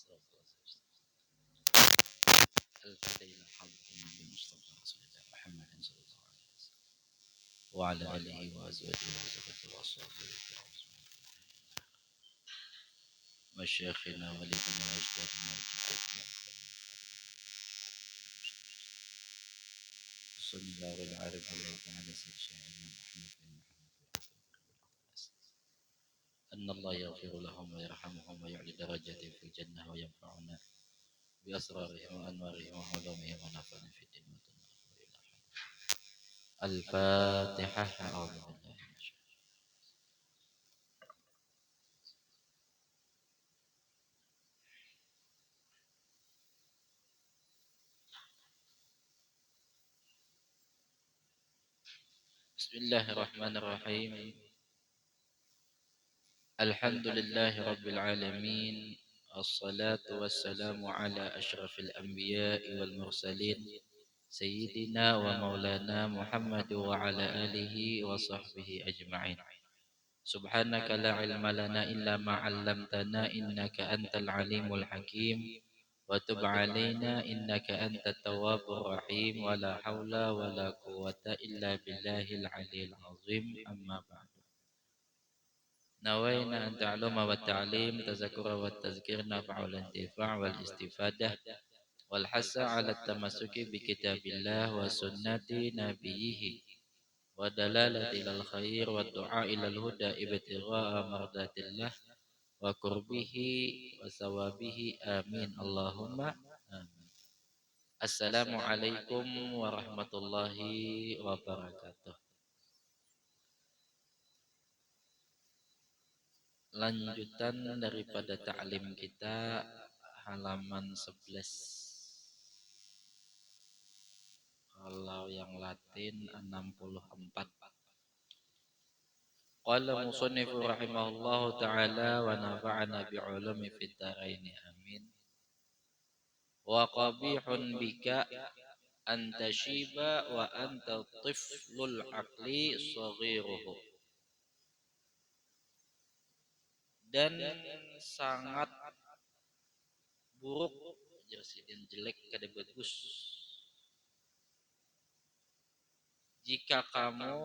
الفاتحة حضرة النبي المصطفى رسول الله محمد صلى الله عليه وسلم وعلى آله وأزواجه وذريته وأصحابه الكرام مشايخنا والدنا وأجدادنا وجداتنا صلى الله العارف الله تعالى سيد شاعرنا محمد بن محمد أن الله يغفر لهم ويرحمهم ويعلي درجاتهم في الجنة وينفعنا بأسرارهم وأنوارهم وعلومهم ونفعنا في الدين والدنيا. الفاتحة. أعوذ بالله من الشيطان. بسم الله الرحمن الرحيم. الحمد لله رب العالمين، الصلاة والسلام على أشرف الأنبياء والمرسلين سيدنا ومولانا محمد وعلى آله وصحبه أجمعين. سبحانك لا علم لنا إلا ما علمتنا إنك أنت العليم الحكيم وتب علينا إنك أنت التواب الرحيم ولا حول ولا قوة إلا بالله العلي العظيم. أما بعد، نوينا أن تعلم والتعليم تذكر والتذكير نفع والانتفاع والاستفادة والحث على التمسك بكتاب الله وسنة نبيه ودلالة إلى الخير والدعاء إلى الهدى ابتغاء مرضات الله وقربه وثوابه. آمين اللهم آمين. السلام عليكم ورحمة الله وبركاته. Lanjutan daripada ta'lim kita, halaman 11. Kalau yang Latin 64. Qala musannifu rahimahullahu ta'ala wa nafa'ana bi'ulumi fid dharain amin. Wa qabihun bika an tashiba wa anta tiflul aqli saghiruhu. Dan sangat buruk, dan jelek kada bagus jika kamu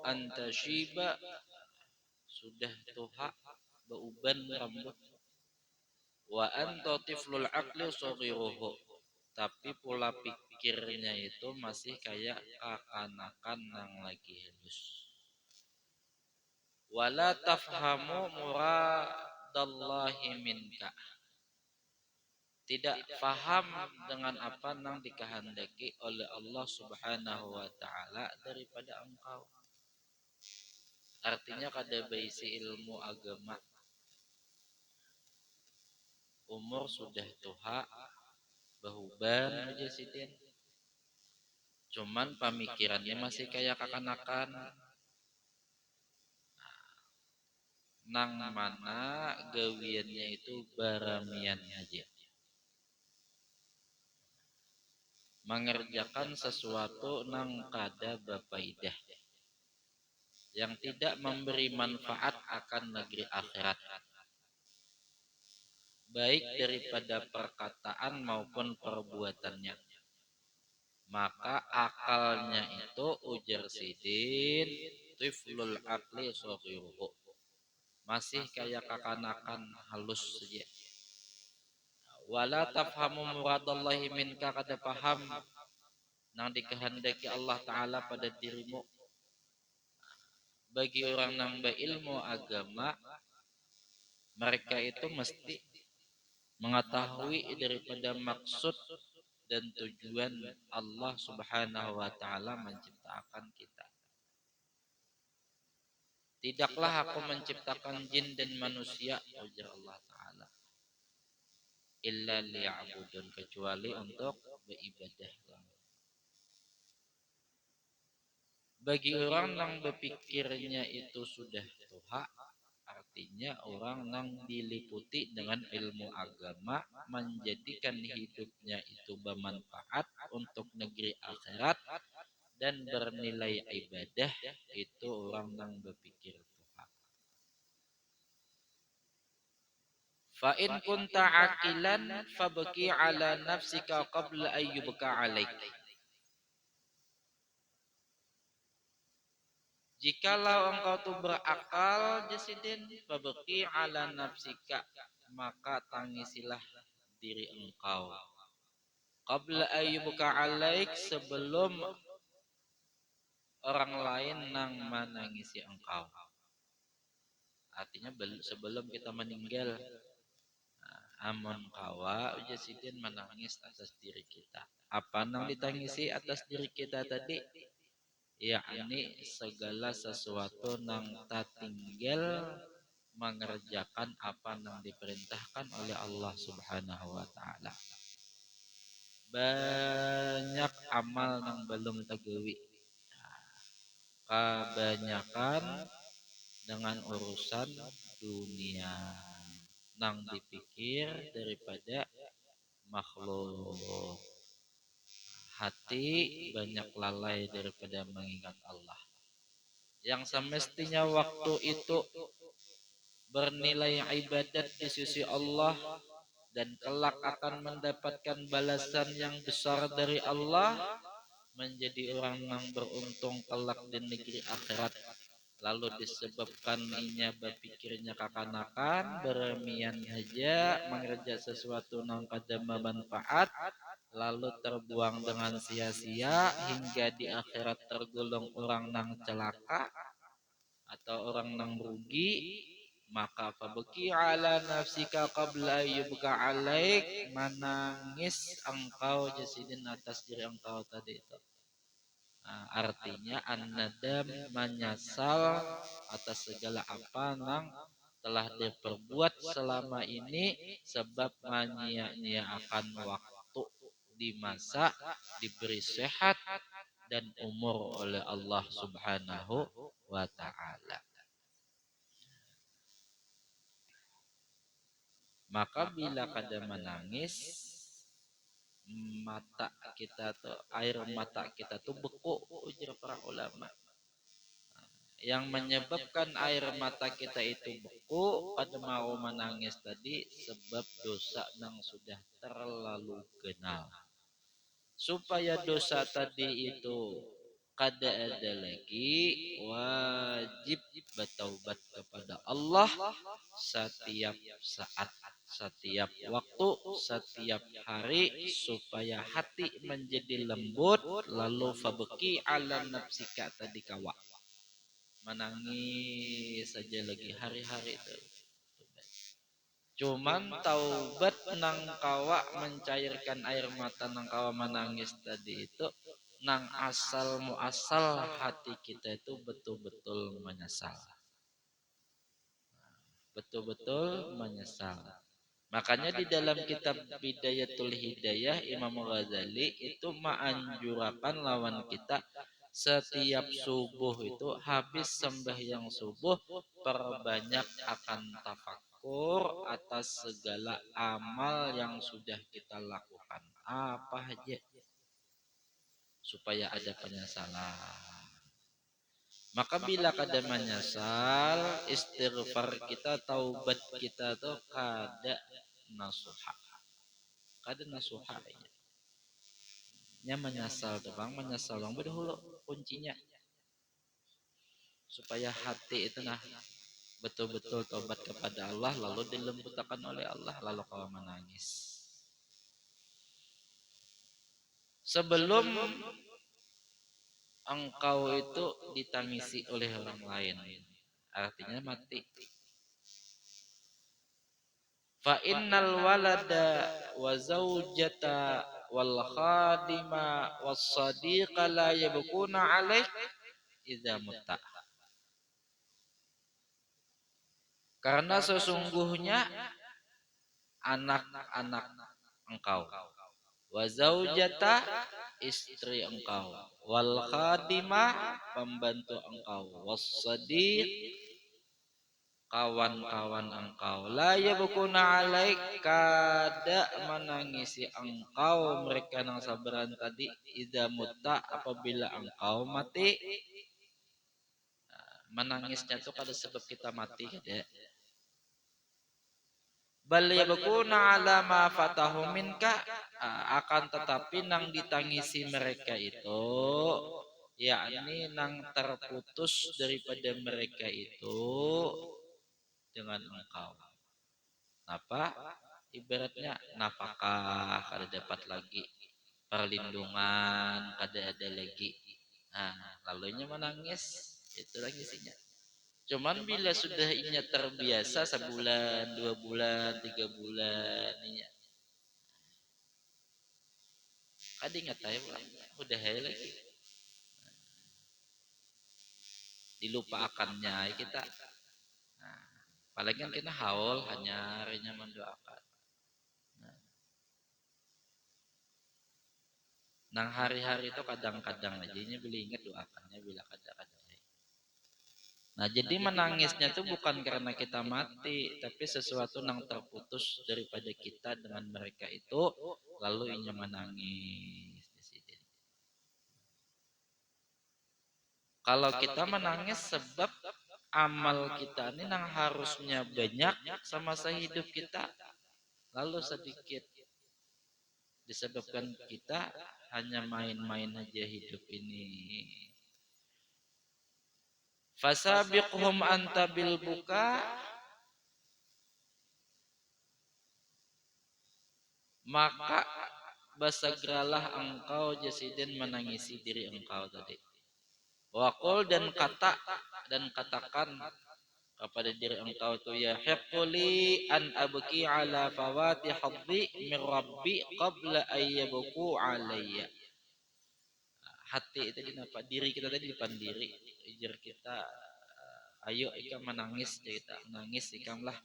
antashiba sudah tuha bauban rambut, wa anta tiflul aqli saghiruhu, tapi pola pikirnya itu masih kayak kekanakan yang lagi halus. Wala tafhamu muradallahi minka, tidak faham dengan apa yang dikehendaki oleh Allah Subhanahu wa taala daripada engkau. Artinya kada baisi ilmu agama, umur sudah tuha bahuban aja sidin, cuman pemikirannya masih kayak kekanakan. Nang mana gawiannya itu baramian aja, mengerjakan sesuatu nang kada bapaidah, yang tidak memberi manfaat akan negeri akhirat, baik daripada perkataan maupun perbuatannya. Maka akalnya itu ujar sidin tiflul aqli saghiruhu, masih kayak kekanakan halus saja. Wala tafhamu muradallahi minka, kada paham nang dikehendaki Allah Ta'ala pada dirimu. Bagi orang nang berilmu agama, mereka itu mesti mengetahui daripada maksud dan tujuan Allah Subhanahu wa taala menciptakan kita. Tidaklah aku menciptakan jin dan manusia, ujar Allah Ta'ala, illa liya'budun, kecuali untuk beribadah. Bagi orang yang berpikirnya itu sudah tuha, artinya orang yang diliputi dengan ilmu agama, menjadikan hidupnya itu bermanfaat untuk negeri akhirat dan bernilai ibadah, itu orang yang berpikir tuha. Fa in kunta aqilan fabki ala nafsika qabla ayyubka alaik. Jikalau engkau tuh berakal jasidin fabki ala nafsika, maka tangisilah diri engkau. Qabla ayyubka alaik, sebelum orang lain nang menangisi engkau. Artinya sebelum kita meninggal, amun kawa jasidin menangis atas diri kita. Apa nang ditangisi atas diri kita tadi? Yakni segala sesuatu nang tak tinggal mengerjakan apa nang diperintahkan oleh Allah Subhanahu wa taala. Banyak amal nang belum tegawi. Kebanyakan dengan urusan dunia nang dipikir daripada makhluk. Hati banyak lalai daripada mengingat Allah. Yang semestinya waktu itu bernilai ibadat di sisi Allah dan kelak akan mendapatkan balasan yang besar dari Allah, menjadi orang yang beruntung kelak di negeri akhirat. Lalu disebabkan inya berpikirnya kakanakan, beremian saja mengerja sesuatu yang kada bermanfaat, lalu terbuang dengan sia-sia hingga di akhirat tergolong orang nang celaka atau orang nang rugi. Maka fabki ala nafsika qabla yubka alaik, menangis engkau jasidin atas diri engkau tadi itu. Artinya an-nadam, menyesal atas segala apa nang telah diperbuat selama ini, sebab menyia-nyiakan waktu di masa diberi sehat dan umur oleh Allah Subhanahu wa taala. Maka bila kada menangis, mata kita tuh, air mata kita tuh beku, ujar para ulama. Yang menyebabkan air mata kita itu beku pada mau menangis tadi, sebab dosa yang sudah terlalu kenal. Supaya dosa tadi itu kada ada lagi, wajib bertaubat kepada Allah setiap saat, setiap waktu, setiap hari, supaya hati menjadi lembut. Lalu fabki ala nafsika tadi kawa, menangis saja lagi hari-hari itu. Cuman taubat nang kawa mencairkan air mata nang kawa menangis tadi itu, nang asal muasal hati kita itu betul-betul menyesal. Betul-betul menyesal. Makanya di dalam kitab Bidayatul Hidayah, Imam Ghazali itu menganjurkan lawan kita setiap subuh itu, habis sembahyang subuh, perbanyak akan tafakur atas segala amal yang sudah kita lakukan apa aja, supaya ada penyesalan. Maka bila kada menyesal, istighfar kita, taubat kita tuh kada nasuha. Kada nasuha aja. Nya menyesal tuh bang, menyesal bang berdahulu kuncinya. Supaya hati itu nah betul-betul taubat kepada Allah, lalu dilembutkan oleh Allah, lalu kau menangis. Sebelum engkau itu ditangisi oleh orang lain, artinya mati. Fa innal walada wa zaujata wal khadima was sadiqa la yabkuna alaik idza mutta. Karena sesungguhnya anak-anak engkau, wa zaujata istri engkau, wal khadimah pembantu engkau, was sadiq kawan-kawan engkau, la yabkuna alaik kada menangisi engkau mereka nang sabaran tadi, idza mutta apabila engkau mati. Menangisnya tuh kada sebab kita mati kada. bal yabkuna ala ma fatahu minka, akan tetapi nang ditangisi mereka itu yakni nang terputus daripada mereka itu dengan engkau. Apa? Ibaratnya nafkah kada dapat lagi, perlindungan kada ada lagi. Nah, lalunya menangis, itu lagi isinya. Cuman bila sudah inya terbiasa sebulan, 2 bulan, 3 bulan, inya kada ingat aja udah lagi dilupakannya kita. Nah, apalagi kan kita haul hanya harinya mendoakan. Nang hari-hari itu kadang-kadang aja ini beli ingat doakannya bila kadang-kadang. Nah, jadi menangisnya itu bukan karena kita mati, tapi sesuatu yang terputus daripada kita dengan mereka itu, lalu inya menangis di sini. Kalau kita menangis sebab amal kita ini yang harusnya banyak sama sehidup kita, lalu sedikit disebabkan kita hanya main-main aja hidup ini. Fasabiqhum anta bil buka, maka bersegeralah engkau jasiden menangisi diri engkau tadi. Waqul dan katakan kepada diri engkau tu ya hiquli an abki ala fawati hadhi min rabbi qabla ayyabku alayya. Hati itu kenapa diri kita tadi depan diri ujar kita, ayo ikam menangis, kita nangis ikamlah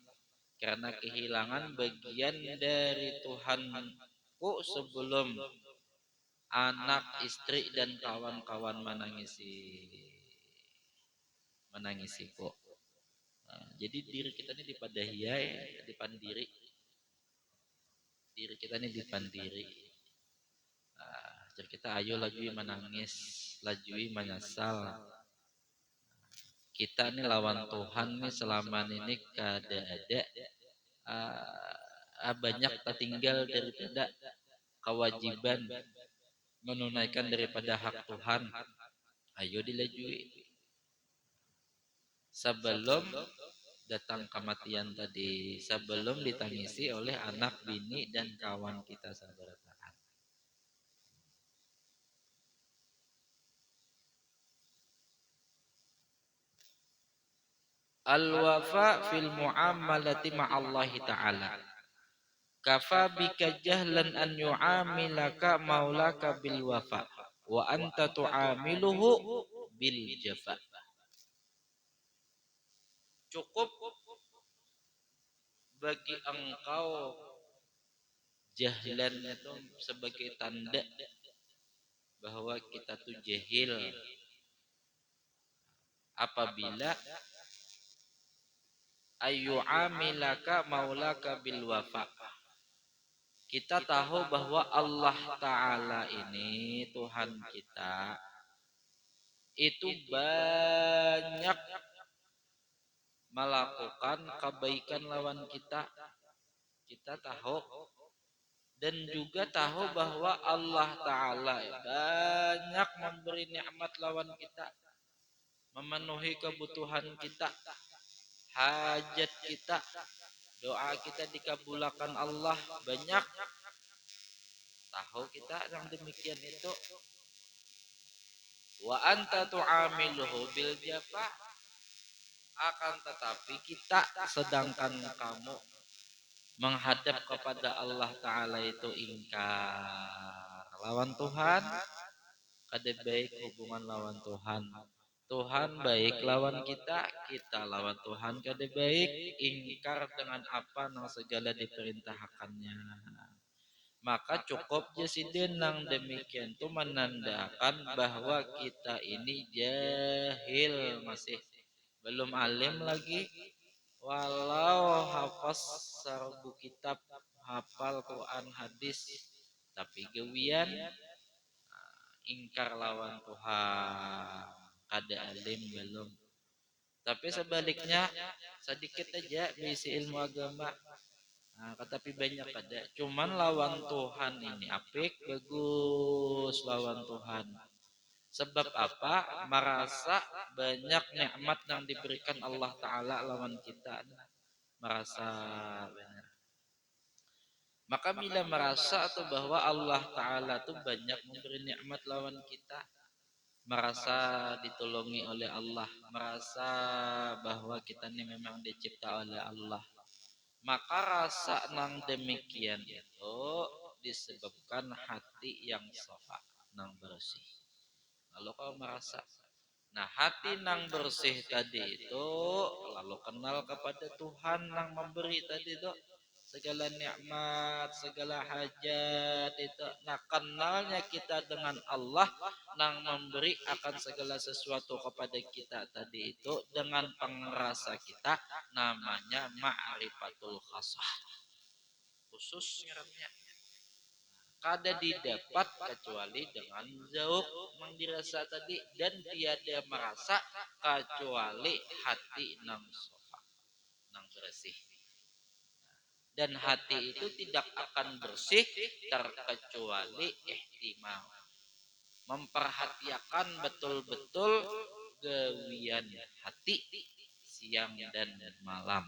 karena kehilangan bagian dari Tuhanku sebelum anak, istri dan kawan-kawan menangisiku. Nah, jadi diri kita ini dipadahiyai depan diri. Diri kita ini depan diri. Jadi kita ayo lagi menangis, lajui menyesal. Kita ini lawan Tuhan nih selama ini kada ada banyak tertinggal daripada kewajiban menunaikan daripada hak Tuhan. Ayo dilajui sebelum datang kematian tadi, sebelum ditangisi oleh anak, bini dan kawan kita sahabat. Al-wafa fil muamalati ma'allahi ta'ala. Kafa bika jahlan an yu'amilaka maulaka bil wafa wa anta tu'amiluhu bil jafa. Cukup bagi engkau jahlan itu sebagai tanda bahwa kita tuh jahil apabila ayu amilaka maulaka bil wafa. Kita tahu bahwa Allah Ta'ala ini Tuhan kita itu banyak melakukan kebaikan lawan kita. Kita tahu dan juga tahu bahwa Allah Ta'ala banyak memberi nikmat lawan kita, memenuhi kebutuhan kita, hajat kita, doa kita dikabulkan Allah banyak. Tahu kita yang demikian itu. Wa anta tu'amiluhu bil jafa, akan tetapi kita sedangkan kamu menghadap kepada Allah Ta'ala itu ingkar lawan Tuhan, kada baik hubungan lawan Tuhan. Tuhan baik lawan kita, kita lawan Tuhan kada baik, ingkar dengan apa nang segala diperintahkannya. Maka cukup jasiden nang demikian itu menandakan bahwa kita ini jahil, masih belum alim lagi, walau hafaz serbu kitab, hafal Quran hadis, tapi gawian ingkar lawan Tuhan, kada alim belum. Tapi sebaliknya sedikit aja berisi ilmu agama, Nah, tapi banyak ada. Cuman lawan Tuhan ini apik bagus lawan Tuhan. Sebab apa? Merasa banyak nikmat yang diberikan Allah Ta'ala lawan kita. Merasa benar. Maka bila merasa atau bahwa Allah Ta'ala itu banyak memberi nikmat lawan kita, merasa ditolongi oleh Allah, merasa bahwa kita ini memang dicipta oleh Allah, maka rasa nang demikian itu disebabkan hati yang safa, nang bersih. Lalu kau merasa, nah hati nang bersih tadi itu lalu kenal kepada Tuhan nang memberi tadi itu segala nikmat, segala hajat itu. Nah kenalnya kita dengan Allah nang memberi akan segala sesuatu kepada kita tadi itu dengan pengerasa kita, namanya ma'rifatul khasah. Khusus ngarannya kada didapat kecuali dengan zauq mang dirasa tadi, dan tiada merasa kecuali hati nang sofa, nang bersih. Dan hati itu tidak akan bersih terkecuali ihtimam, memperhatikan betul-betul gawian hati siang dan malam.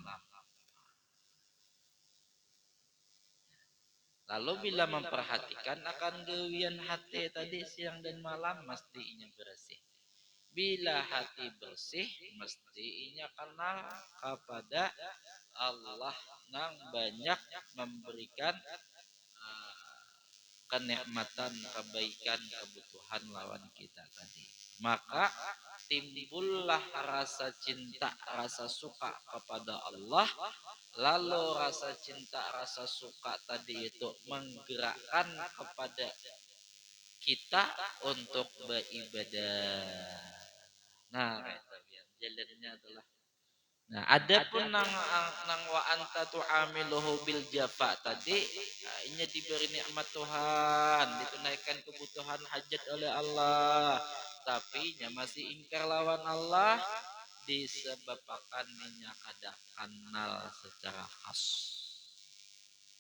Lalu bila memperhatikan akan gawian hati tadi siang dan malam, mestinya bersih. Bila hati bersih, mestinya kenal kepada Allah yang banyak memberikan kenikmatan, kebaikan, kebutuhan lawan kita tadi. Maka timbullah rasa cinta, rasa suka kepada Allah. Lalu rasa cinta, rasa suka tadi itu menggerakkan kepada kita untuk beribadah. Nah, jalannya adalah. Nah, adapun nang wa anta tu'amiluhu bil jafa tadi, nah, ini diberi nikmat Tuhan, ditunaikan kebutuhan hajat oleh Allah, tapi nya masih ingkar lawan Allah, disebabkan nya kada kenal secara khas.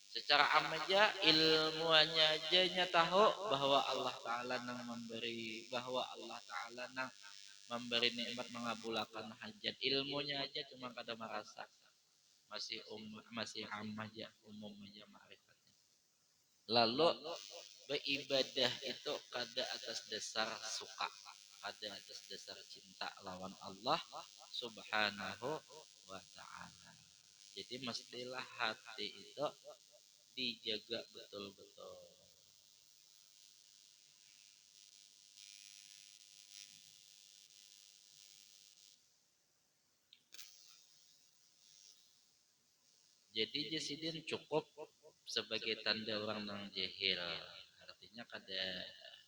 Secara am aja ilmuannya aja nya tahu bahwa Allah Ta'ala nang memberi, bahwa Allah Ta'ala nang memberi nikmat mengabulkan hajat. Ilmunya aja cuma kada merasa, masih am aja, umum aja ma'rifatnya. Lalu beribadah itu kada atas dasar suka, kada atas dasar cinta lawan Allah Subhanahu wa ta'ala. Jadi mestilah hati itu dijaga betul-betul. Jadi jasidin cukup sebagai tanda orang nang jahil. Artinya kada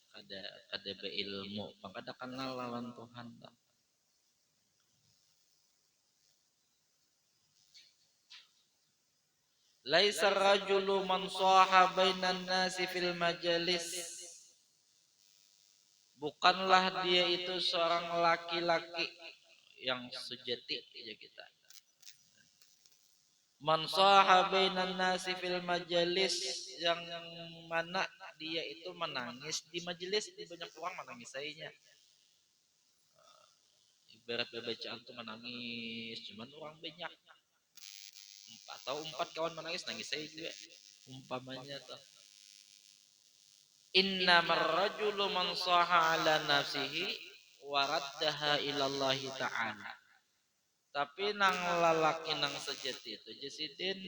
kada kada beilmu, kada kenal lawan Tuhan. Laisa rajulu man saha bainan nasi fil majalis. Bukanlah dia itu seorang laki-laki yang sejati ya kita. Man saha bainan nasi fil majalis, yang mana dia itu menangis di majelis, di banyak orang menangis sayanya. Ibarat bacaan tuh menangis, cuman orang banyak. Atau 4 kawan menangis, nangis saya juga. Umpamanya tuh. Innamar rajulu man saha ala nafsihi waraddaha ilallahi ta'ala. Tapi nang lalaki nang sejati itu jasidin,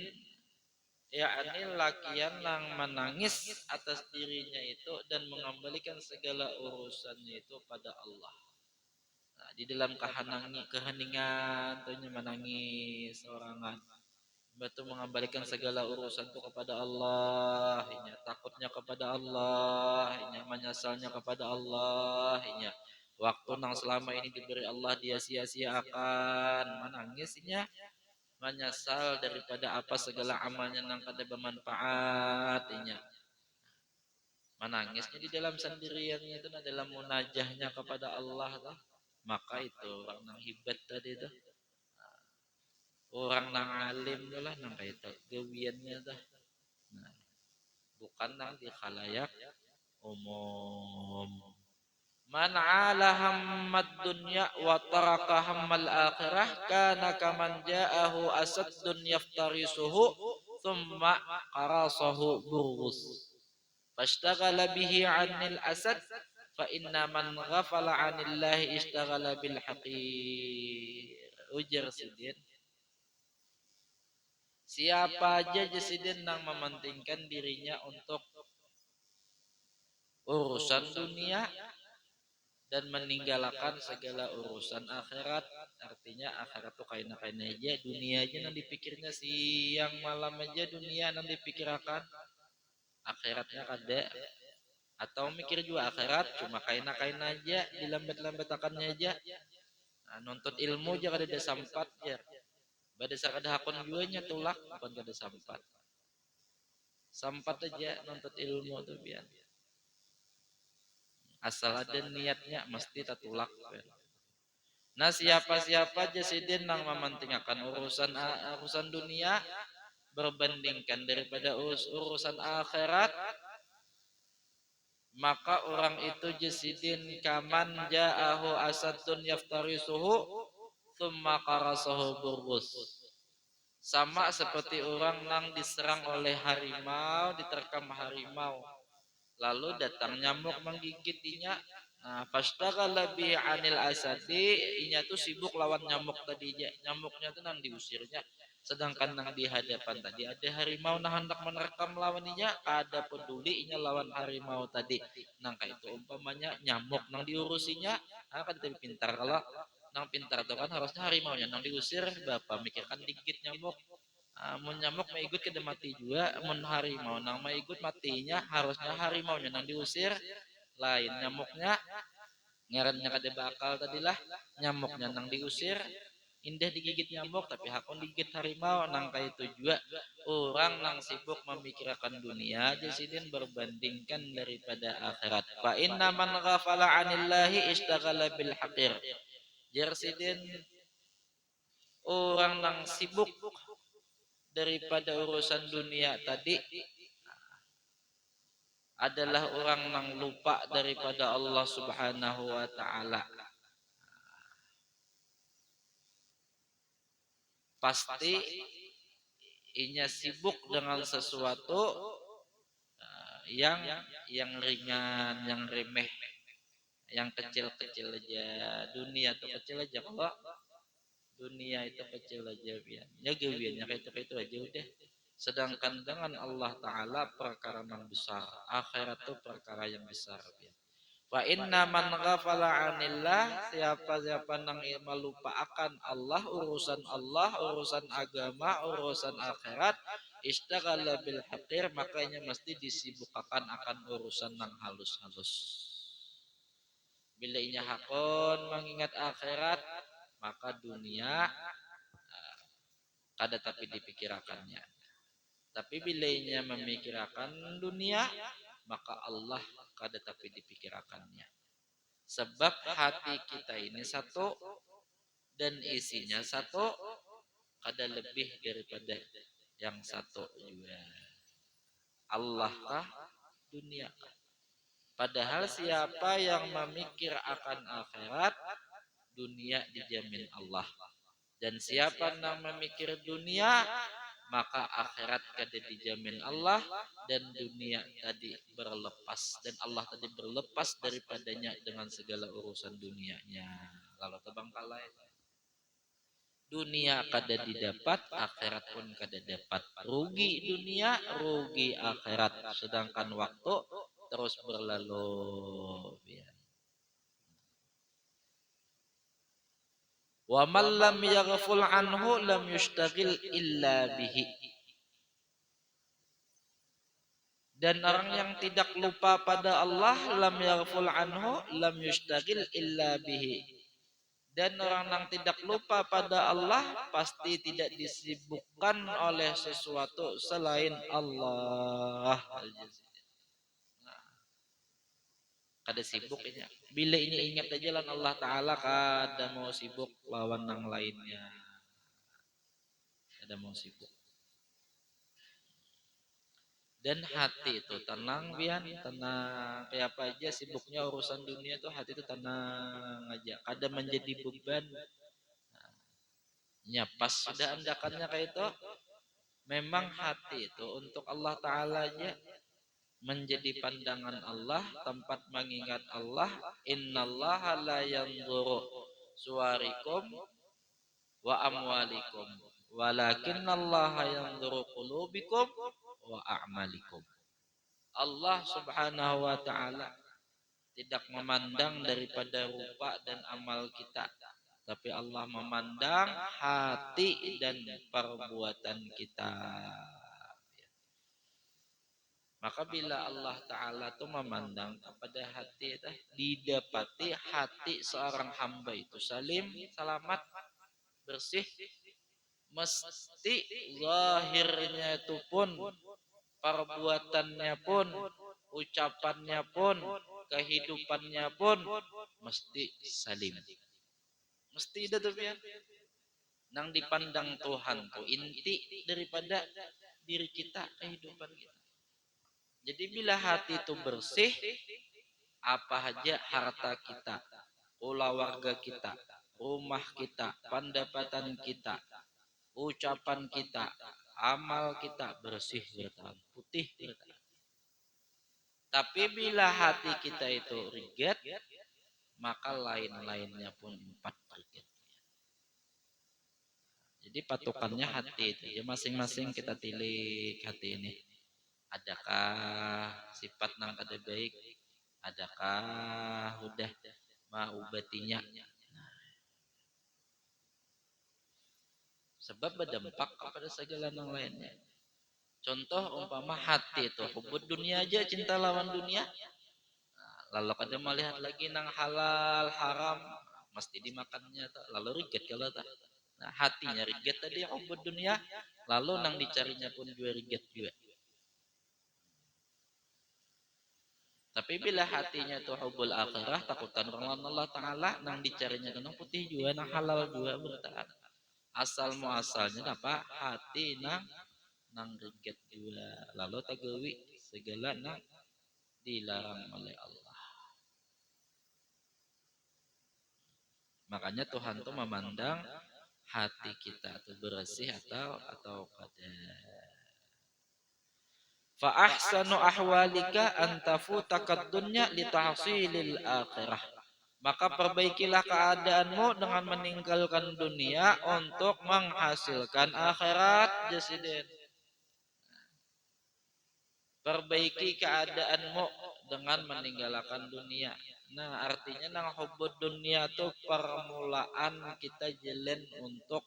yakni lakian nang menangis atas dirinya itu dan mengembalikan segala urusannya itu pada Allah. Nah, di dalam keheningan tuhnya menangis orangan, batu mengembalikan segala urusan itu kepada Allah, inya takutnya kepada Allah, inya menyesalnya kepada Allah, inya waktu nang selama ini diberi Allah dia sia-siakan, menangisnya menyesal daripada apa segala amalnya nang kada bermanfaat, inya menangisnya di dalam sendiriannya itu, dalam munajahnya kepada Allah tuh. Maka itu orang nang hibat tadi itu orang nang alim lah nang kaita gawiannya dah. Nah, bukan nang di khalayak umum. Man ala hammad dunya wa taraka hammal akhirah kana kaman ja'ahu asaddun yaftarisuhu thumma qarasahu burgus fashtaghala bihi 'anil asad fa inna man ghafala 'anillahi ishtaghala bil haqir. Ujar sidin, siapa aja Jasidin yang mementingkan dirinya untuk urusan dunia dan meninggalkan segala urusan akhirat. Artinya akhirat tuh kaina-kaina aja, dunia aja yang dipikirnya, siang malam aja dunia yang dipikirkan, akhiratnya kada. Atau mikir juga akhirat cuma kaina-kaina aja, dilambat-lambatakannya aja. Nah, nuntut ilmu aja kada ada sampat ya. Berdasar kada hakon juga nya tulak bukan kada sampat. Sampat aja nuntut ilmu tuh biar. Asal ada niatnya mesti tatulak. Nah, siapa-siapa jasidin yang mementingkan urusan dunia berbandingkan daripada urusan akhirat, maka orang itu jasidin kaman ja'ahu asadun yaftarisuhu thumma qarasahu burgus. Sama seperti orang yang diserang oleh harimau, diterkam harimau, lalu datang nyamuk menggigitinya. Nah, fastaghala bi anil asadi, inya tuh sibuk lawan nyamuk tadi, nyamuknya tuh nang diusirnya. Sedangkan nang di hadapan tadi ada harimau nah hendak menerkam lawan inya, ada peduli inya lawan harimau tadi. Nang kayak itu umpamanya nyamuk nang diurusinya, kan tapi pintar kalau nang pintar tuh kan harusnya harimaunya nang diusir, bapak mikirkan dikit nyamuk. Mun nyamuk mau ikut kada mati juga, mun harimau nang mau ikut matinya harusnya harimaunya nang diusir, lain nyamuknya ngarannya kada bakal tadilah, nyamuknya nang diusir, indah digigit nyamuk tapi hakun digigit harimau. Nang kayak itu juga orang nang sibuk memikirkan dunia jasidin berbandingkan daripada akhirat. Fa inna man ghafala 'anillahi ishtaghala bil haqir. Jasidin orang nang sibuk daripada urusan dunia tadi adalah orang yang lupa daripada Allah Subhanahu wa taala. Pasti inya sibuk dengan sesuatu yang ringan, yang remeh, yang kecil-kecil aja. Dunia itu kecil aja, kalau dunia itu kecil aja biar. Ya gawiannya kayak itu aja udah. Sedangkan dengan Allah Ta'ala perkara yang besar, akhirat itu perkara yang besar biar. Wa inna man ghafala 'anillah, siapa-siapa nang melupakan Allah, urusan agama, urusan akhirat, istaghala bil haqir, makanya mesti disibukkan akan urusan nang halus-halus. Bila inya hakon mengingat akhirat, maka dunia kada tapi dipikirakannya. Tapi bila inya memikirkan dunia, maka Allah kada tapi dipikirakannya. Sebab hati kita ini satu dan isinya satu, kada lebih daripada yang satu juga. Allah kah, dunia kah? Padahal siapa yang memikir akan akhirat, dunia dijamin Allah. Dan siapa yang memikir dunia, maka akhirat kada dijamin Allah, dan dunia tadi berlepas, dan Allah tadi berlepas daripadanya dengan segala urusan dunianya. Lalu terbangkalai, dunia kada didapat, akhirat pun kada dapat. Rugi dunia, rugi akhirat. Sedangkan waktu terus berlalu. Wa man lam yaghful anhu lam yushtagil illa bihi. Dan orang yang tidak lupa pada Allah, lam yaghful anhu lam yushtagil illa bihi. Dan orang yang tidak lupa pada Allah pasti tidak disibukkan oleh sesuatu selain Allah. Kada sibuk ini. Bila ini ingat aja lan Allah Ta'ala, kada mau sibuk lawan yang lainnya. ada mau sibuk. Dan hati itu tenang bian, tenang kayak apa aja sibuknya urusan dunia tuh hati itu tenang aja. Kadang menjadi beban. Ya pas sudah andakannya kayak itu, memang hati itu untuk Allah Ta'ala aja menjadi pandangan Allah, tempat mengingat Allah. Innallaha la yanzuru suwarikum wa amwalikum walakinnallaha yanzuru qulubikum wa a'malikum. Allah Subhanahu wa taala tidak memandang daripada rupa dan amal kita, tapi Allah memandang hati dan perbuatan kita. Maka bila Allah Ta'ala itu memandang kepada hati itu, didapati hati seorang hamba itu salim, selamat, bersih, mesti zahirnya itu pun, perbuatannya pun, ucapannya pun, kehidupannya pun mesti salim. Mesti itu tuh ya. Nang dipandang Tuhan tuh inti daripada diri kita, kehidupan kita. Jadi bila hati itu bersih, apa aja harta kita, keluarga kita, rumah kita, pendapatan kita, ucapan kita, amal kita bersih bertahan, putih bertahan. Tapi bila hati kita itu rigat, maka lain-lainnya pun empat rigat. Jadi patokannya hati itu. Ya masing-masing kita tilik hati ini. Adakah sifat nang kada baik? Adakah udah mau ubatinya? Sebab berdampak kepada segala yang lainnya. Contoh umpama hati itu hubud dunia aja, cinta lawan dunia. Lalu kada melihat lagi nang halal haram, mesti dimakannya tuh. Lalu riget kalau tak. Nah, hatinya riget tadi hubud dunia, lalu nang dicarinya pun juga riget juga. Tapi bila hatinya itu hubul akhirah, takutan dengan Allah Ta'ala, nang dicarinya nang putih juga, nang halal juga bertahan. Asal muasalnya apa? Hati nang riget juga. Lalu tagawi segala nang dilarang oleh Allah. Makanya Tuhan tuh memandang hati kita tuh bersih atau kada. Fa ahsanu ahwalika an tafutaka dunya li tahsilil akhirah. Maka perbaikilah keadaanmu dengan meninggalkan dunia untuk menghasilkan akhirat. Jasiden. Perbaiki keadaanmu dengan meninggalkan dunia. Nah, artinya nang hubud dunia itu permulaan kita jalan untuk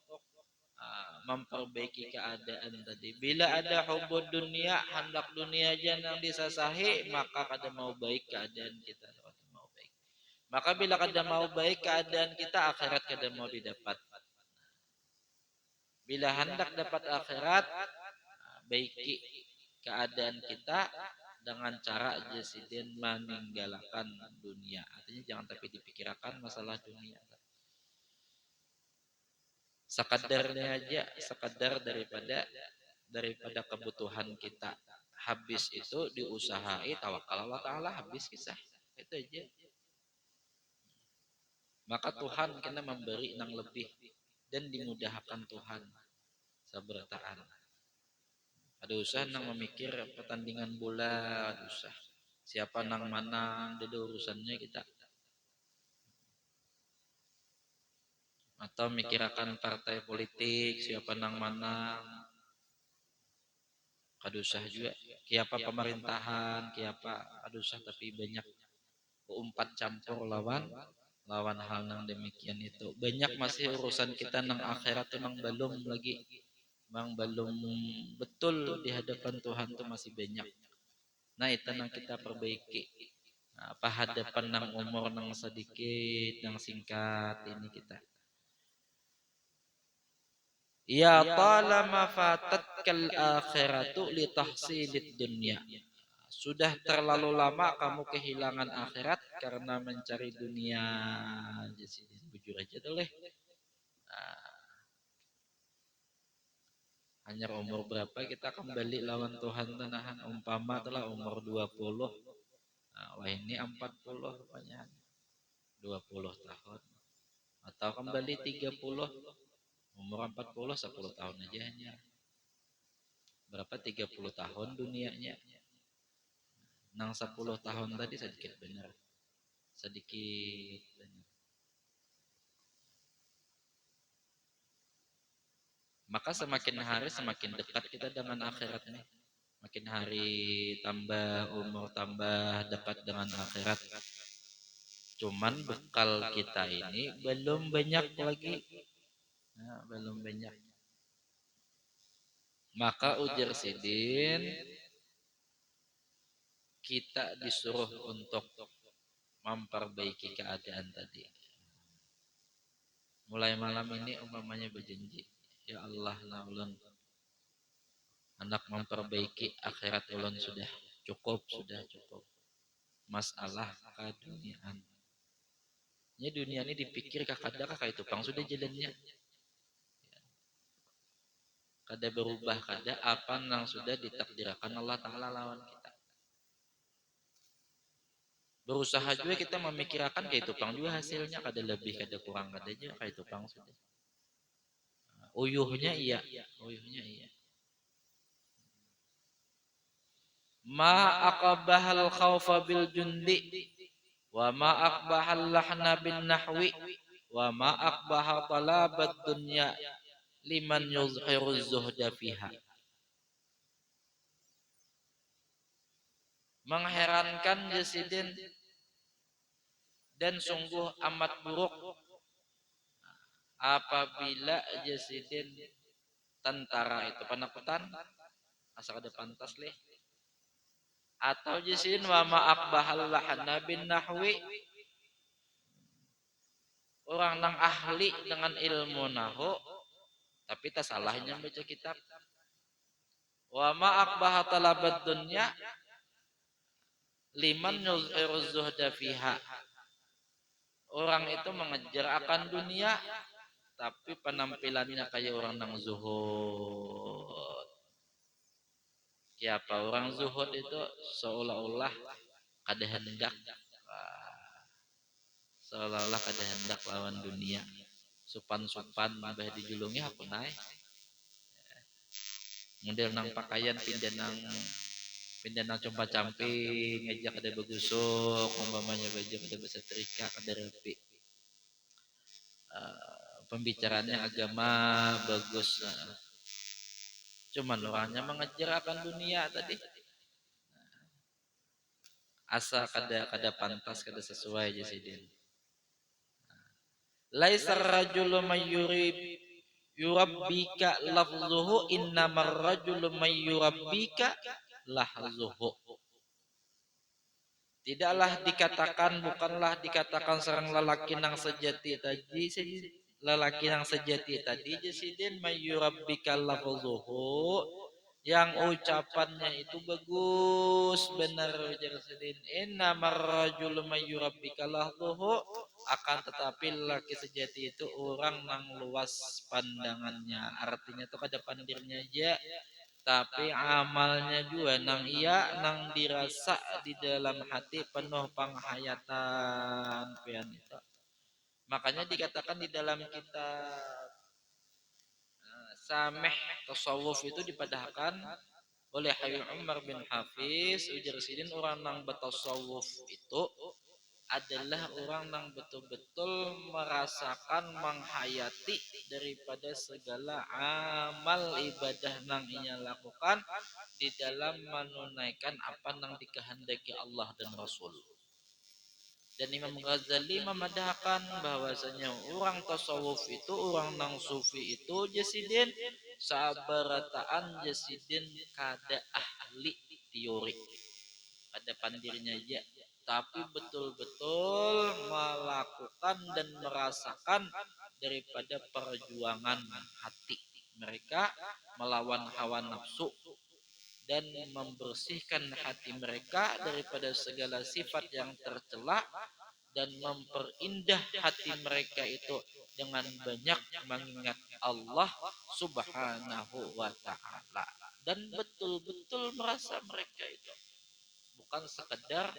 memperbaiki keadaan tadi. Bila ada hubud dunia, hendak dunia aja yang disasahi, maka kada mau baik keadaan kita. Mau baik. Maka bila kada mau baik keadaan kita, akhirat kada mau didapat. Bila hendak dapat akhirat, baiki keadaan kita dengan cara jasiden meninggalkan dunia. Artinya jangan tapi dipikirkan masalah dunia. Sekadarnya aja, sekadar daripada kebutuhan kita. Habis itu diusahai tawakal Allah Ta'ala, habis kisah. Itu aja. Maka Tuhan kena memberi nang lebih dan dimudahkan Tuhan sabertaan. Ada usaha nang memikir pertandingan bola, ada usaha. Siapa nang manang, ada urusannya kita. Atau mikirkan partai politik, siapa nang manang. Kadusah juga. Kiapa pemerintahan, kiapa kadusah tapi banyak keumpat campur lawan hal nang demikian itu. Banyak masih urusan kita nang akhirat tuh nang belum lagi. Mang belum betul di hadapan Tuhan tuh masih banyak. Nah, itu nang kita perbaiki. Nah, apa hadapan nang umur nang sedikit, nang singkat ini kita. Ya talama fatatkal akhiratu li tahsilid dunya. Sudah terlalu lama kamu kehilangan akhirat karena mencari dunia. Jadi bujur aja deh. Hanya umur berapa kita kembali lawan Tuhan tenahan. Umpama telah umur 20. Nah, wah ini 40 rupanya. 20 tahun. Atau kembali 30. Umur 40, 10 tahun aja hanya. Berapa 30 tahun dunianya. Nang 10 tahun tadi sedikit benar. Sedikit benar. Maka semakin hari semakin dekat kita dengan akhirat nih. Makin hari tambah umur tambah dekat dengan akhirat. Cuman bekal kita ini belum banyak lagi. Nah, belum banyak. Maka ujar Sidin, kita disuruh untuk memperbaiki keadaan tadi. Mulai malam ini umpamanya berjanji, ya Allah na ulun anak memperbaiki akhirat ulun sudah cukup. Masalah keduniaan. Ya dunia ini dipikir kakada kakak itu pang sudah jalannya. Kada berubah kada apa yang sudah ditakdirkan Allah Ta'ala lawan kita. Berusaha juga kita memikirkan kayak itu pang juga hasilnya kada lebih kada kurang kada aja kayak itu pang sudah. Uyuhnya iya. Ma aqbahal khawfa bil jundi wa ma aqbahal lahna bin nahwi wa ma aqbaha talabad dunya liman yuzhiru zuhda fiha. Mengherankan Jasidin dan sungguh amat buruk apabila Jasidin tentara itu penakutan asal ada pantas leh atau Jasidin wa ma aqbahal lahna bin nahwi orang nang ahli dengan ilmu nahu tapi tak salahnya baca kitab. Wa ma aqbaha talabad dunya liman yuzhiru zuhda fiha. Orang itu mengejar akan dunia tapi penampilannya kayak orang nang zuhud. Siapa orang zuhud itu seolah-olah kada hendak seolah-olah kada hendak lawan dunia. Supan-supan bah dijulungi aku naik. Model nang pakaian pindah nang compa camping ngejak ada bagusuk umpamanya baju kada bersetrika kada rapi. Pembicaraannya agama bagus. Cuman orangnya mengejar akan dunia tadi. Asa kada pantas kada sesuai aja sidin. Laisar rajulu mayyurib yurabbika lafzuhu innamar rajulu mayyurabbika lahzuhu. Bukanlah dikatakan seorang lelaki nang sejati tadi jasidin mayyurabbika lafzuhu yang ucapannya itu bagus benar jasidin innamar rajulu mayyurabbika lahzuhu akan tetapi lelaki sejati itu orang nang luas pandangannya artinya itu kada pandirnya aja tapi amalnya juga nang nang dirasa di dalam hati penuh penghayatan pian itu. Makanya dikatakan di dalam kitab Sameh Tasawuf itu dipadahkan oleh Habib Umar bin Hafiz ujar sidin orang nang bertasawuf itu adalah orang yang betul-betul merasakan menghayati daripada segala amal ibadah nang ia lakukan di dalam menunaikan apa nang dikehendaki Allah dan Rasul. Dan Imam Ghazali memadahkan bahwasanya orang tasawuf itu orang nang sufi itu jasidin sabarataan jasidin kada ahli teori ada pandirnya aja tapi betul-betul melakukan dan merasakan daripada perjuangan hati mereka melawan hawa nafsu dan membersihkan hati mereka daripada segala sifat yang tercela dan memperindah hati mereka itu dengan banyak mengingat Allah Subhanahu wa taala. Dan betul-betul merasa mereka itu bukan sekedar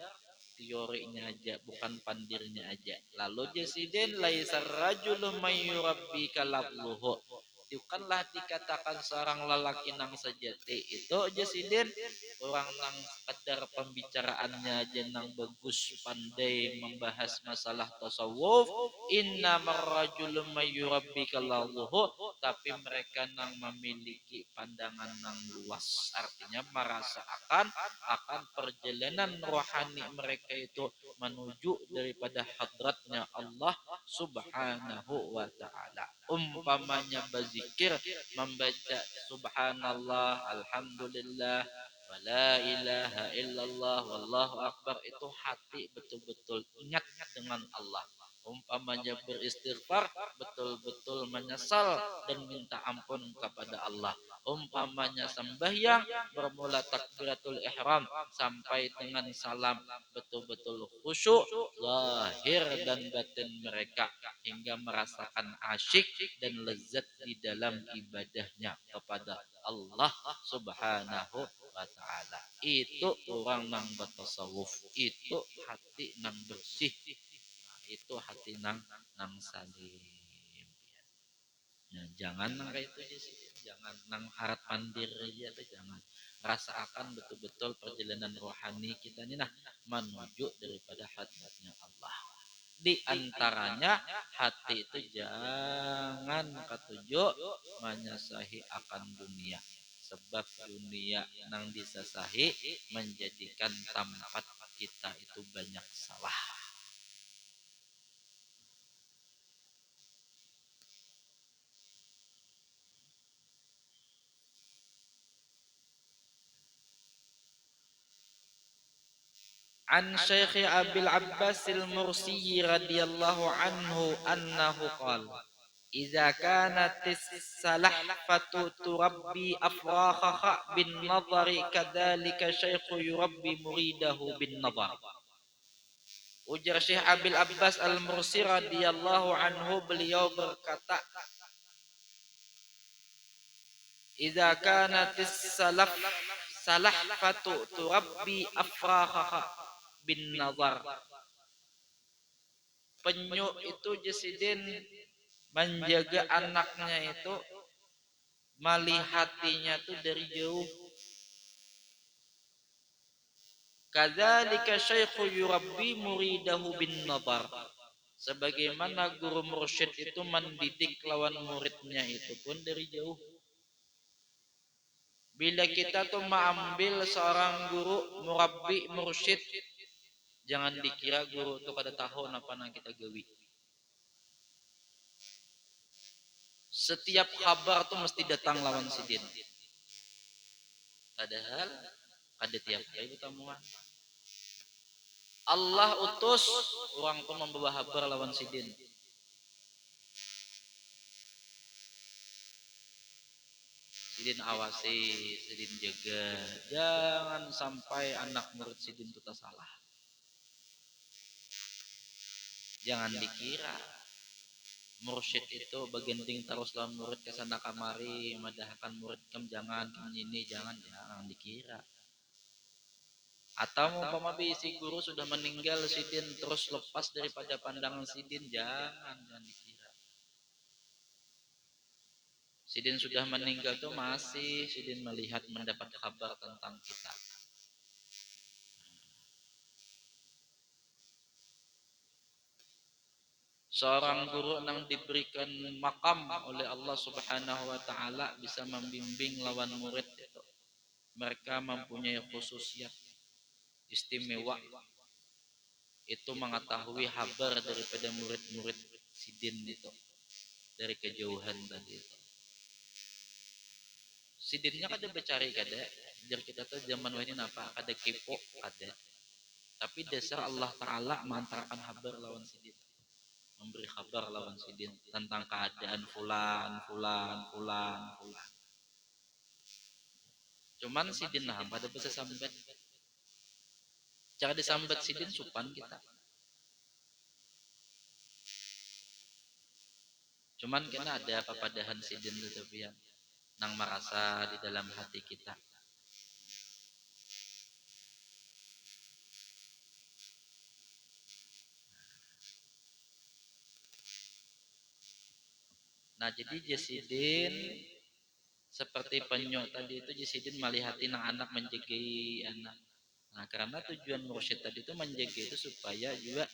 teorinya aja, bukan pandirnya aja. Lalu jasiden laisar rajulu mayyurabbi kalabluhu. Bukanlah dikatakan seorang lelaki nang sejati itu jasiden orang nang sekedar pembicaraannya aja nang bagus pandai membahas masalah tasawuf. Inna marrajulu mayyurabbi kalabluhu, tapi mereka nang memiliki pandangan nang luas, artinya merasa akan perjalanan rohani mereka itu menuju daripada hadratnya Allah Subhanahu wa taala. Umpamanya berzikir, membaca subhanallah, alhamdulillah, wala ilaha illallah, wallahu akbar, itu hati betul-betul ingat dengan Allah. Umpamanya beristighfar, betul-betul menyesal dan minta ampun kepada Allah. Umpamanya sembahyang, bermula takbiratul ihram sampai dengan salam, betul-betul khusyuk lahir dan batin mereka hingga merasakan asyik dan lezat di dalam ibadahnya kepada Allah Subhanahu wa taala. Itu orang nang bertasawuf, itu hati nang bersih, itu hati nang salim. Ya, jangan nang kayak itu aja sih. Jangan nang harap pandir aja tuh, jangan. Rasakan betul-betul perjalanan rohani kita ini nah menuju daripada hadratnya Allah. Di antaranya hati itu jangan ketujuh menyasahi akan dunia. Sebab dunia nang disasahi menjadikan tempat kita itu banyak salah. An Syekh Abil Abbas al-Mursi radhiyallahu anhu annahu qala idza kanat as-salahfatu turabbi afrakha bin nadhari kadzalika syekhu yurabbi muridahu bin nadhar. Ujar Syekh Abil Abbas al-Mursi radhiyallahu anhu, beliau berkata, idza kanat as-salahfatu turabbi afrakha bin nadhar. Penyu itu Jesiden menjaga anaknya itu melihatnya tuh dari jauh. Kadzalika syaikhu yurabbi muridahu bin nadar. Sebagaimana guru mursyid itu mendidik lawan muridnya itu pun dari jauh. Bila kita tuh mengambil seorang guru, murabbi, mursyid, jangan dikira guru itu kada tahu apa yang kita gawi. Setiap kabar tuh mesti datang lawan sidin. Padahal ada tiap hari pertemuan. Allah utus orang tuh membawa kabar lawan sidin. Sidin awasi, sidin jaga, jangan sampai anak murid sidin itu salah. Jangan dikira mursyid itu begenting terus lawan murid kesana kamari, madahkan murid kem jangan ini jangan dikira. Atau umpama si guru sudah meninggal, sidin terus lepas daripada pandangan sidin, jangan dikira. Sidin sudah meninggal tuh masih sidin melihat mendapat kabar tentang kita. Seorang guru yang diberikan makam oleh Allah Subhanahu wa taala bisa membimbing lawan murid itu. Mereka mempunyai khususiat istimewa, itu mengetahui kabar daripada murid-murid sidin itu dari kejauhan tadi itu. Sidinnya kada bercari kada, biar kita tuh zaman ini apa kada kepo kada. Tapi dasar Allah taala mengantarkan kabar lawan sidin. Memberi kabar lawan sidin tentang keadaan fulan. Cuman sidin nah pada bisa sambat. Cara disambat sidin supan kita. Cuman kena ada papadahan sidin itu pian nang merasa di dalam hati kita. Nah jadi Jasidin seperti penyu tadi itu Jasidin malihati nang anak menjagai anak. Nah karena tujuan mursyid tadi itu menjaga itu supaya juga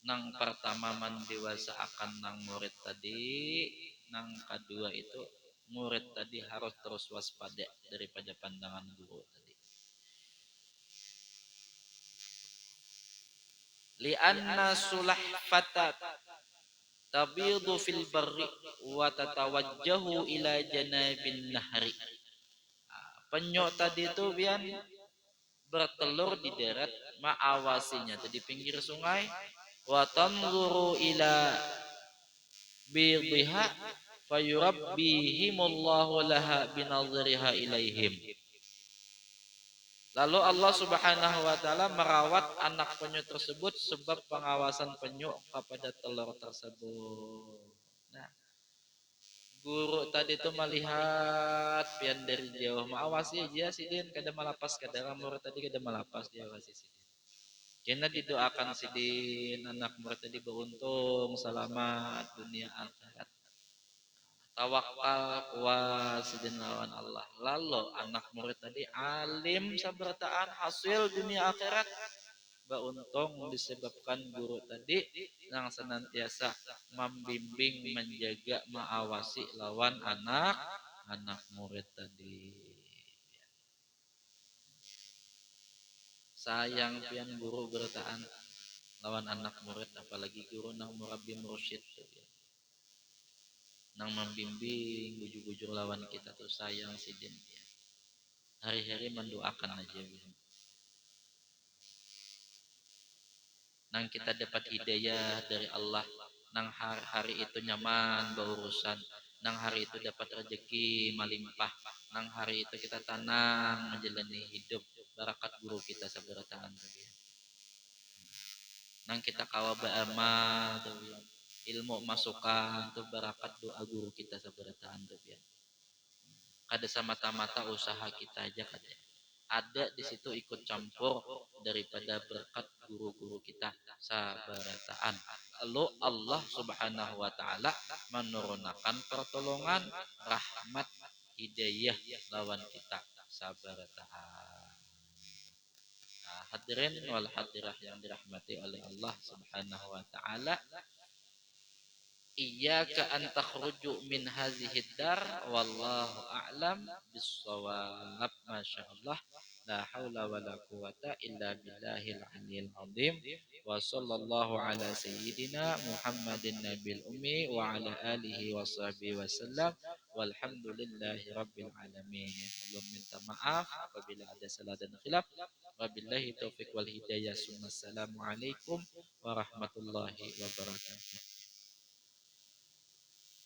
nang pertama mendewasa akan nang murid tadi, nang kedua itu murid tadi harus terus waspada daripada pandangan guru tadi. Lianna sulah fatat tabidu fil barri wa tatawajjahu ila janabin nahri. Penyu tadi itu biar bertelur di darat ma'awasinya di pinggir sungai wa tanzuru ila bidhiha fayurabbihimullahu laha binadhriha ilaihim. Lalu Allah Subhanahu wa taala merawat anak penyu tersebut sebab pengawasan penyu kepada telur tersebut. Nah, guru tadi itu melihat pian dari jauh, mengawasi aja sidin kada malapas kada murid tadi kada malapas dia awasi sidin. Kena didoakan sidin anak murid tadi beruntung selamat dunia akhirat. Tawakal kuat sidin lawan Allah. Lalu anak murid tadi alim sabarataan hasil dunia akhirat beruntung disebabkan guru tadi yang senantiasa membimbing, menjaga, mengawasi lawan anak murid tadi. Sayang pian guru bertahan lawan anak murid apalagi guru nang murabbi mursyid nang membimbing bujur-bujur lawan kita tuh sayang sidin hari-hari mendoakan aja nang kita dapat hidayah dari Allah nang hari itu nyaman berurusan nang hari itu dapat rezeki melimpah nang hari itu kita tenang menjalani hidup barakat guru kita sabarataan nang kita kawa beramal tuh ilmu masukan tuh barakat doa guru kita sabarataan tuh kada semata-mata usaha kita aja kada ada di situ ikut campur daripada berkat guru-guru kita sabarataan. Lalu Allah Subhanahu wa taala menurunkan pertolongan rahmat hidayah lawan kita sabarataan. Nah, hadirin wal hadirah yang dirahmati oleh Allah Subhanahu wa taala, iyyaka an takhruju min hadhihi dar wallahu a'lam bissawab. Masyaallah la haula wala quwata illa billahil aliyil azim wa sallallahu ala sayyidina Muhammadin nabil ummi wa ala alihi wa sahbihi wasallam walhamdulillahi rabbil alamin. Belum minta maaf apabila ada salah dan khilaf. Wabillahi taufik wal hidayah. Assalamualaikum warahmatullahi wabarakatuh.